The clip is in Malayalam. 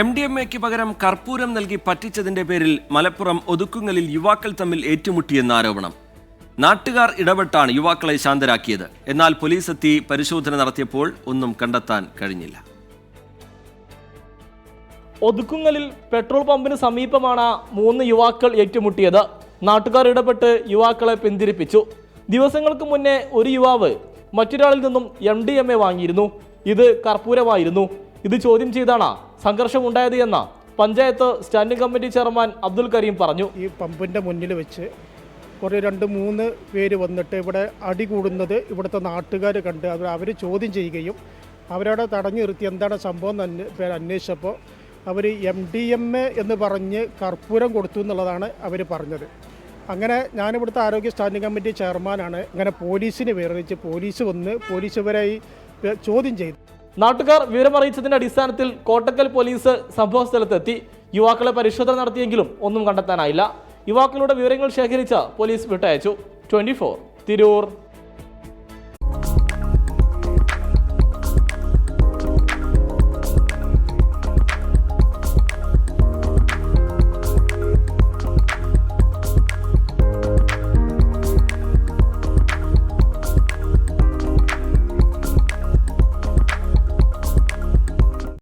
MDMAയ്ക്ക് പകരം കർപ്പൂരം നൽകി പറ്റിച്ചതിന്റെ പേരിൽ മലപ്പുറം ഒതുക്കുങ്ങലിൽ യുവാക്കൾ തമ്മിൽ ഏറ്റുമുട്ടിയെന്ന ആരോപണം. നാട്ടുകാർ ഇടപെട്ടാണ് യുവാക്കളെ ശാന്തരാക്കിയത്. എന്നാൽ പോലീസ് എത്തി പരിശോധന നടത്തിയപ്പോൾ ഒന്നും കണ്ടെത്താൻ കഴിഞ്ഞില്ല. ഒതുക്കുങ്ങലിൽ പെട്രോൾ പമ്പിന് സമീപമാണ് 3 യുവാക്കൾ ഏറ്റുമുട്ടിയത്. നാട്ടുകാർ ഇടപെട്ട് യുവാക്കളെ പിന്തിരിപ്പിച്ചു. ദിവസങ്ങൾക്ക് മുന്നേ ഒരു യുവാവ് മറ്റൊരാളിൽ നിന്നും MDMA വാങ്ങിയിരുന്നു. ഇത് കർപ്പൂരമായിരുന്നു. ഇത് ചോദ്യം ചെയ്താണ് സംഘർഷമുണ്ടായത് എന്ന panchayat standing committee chairman Abdul Karim പറഞ്ഞു. ഈ പമ്പിൻ്റെ മുന്നിൽ വെച്ച് ഒരു 2-3 പേര് വന്നിട്ട് ഇവിടെ അടികൂടുന്നത് ഇവിടുത്തെ നാട്ടുകാർ കണ്ട് അവർ ചോദ്യം ചെയ്യുകയും അവരവിടെ തടഞ്ഞു നിർത്തി എന്താണ് സംഭവം അന്വേഷിച്ചപ്പോൾ അവർ MDMA എന്ന് പറഞ്ഞ് കർപ്പൂരം കൊടുത്തു എന്നുള്ളതാണ് അവർ പറഞ്ഞത്. അങ്ങനെ ഞാനിവിടുത്തെ ആരോഗ്യ സ്റ്റാൻഡിംഗ് കമ്മിറ്റി ചെയർമാനാണ്. അങ്ങനെ പോലീസിനെ വിവരിച്ച് പോലീസ് ഇവരെ ചോദ്യം ചെയ്തു. നാട്ടുകാർ വിവരമറിയിച്ചതിന്റെ അടിസ്ഥാനത്തിൽ കോട്ടക്കൽ പോലീസ് സംഭവസ്ഥലത്തെത്തി. യുവാക്കളെ പരിശോധന നടത്തിയെങ്കിലും ഒന്നും കണ്ടെത്താനായില്ല. യുവാക്കളുടെ വിവരങ്ങൾ ശേഖരിച്ച് പോലീസ് വിട്ടയച്ചു. 24 തിരൂർ.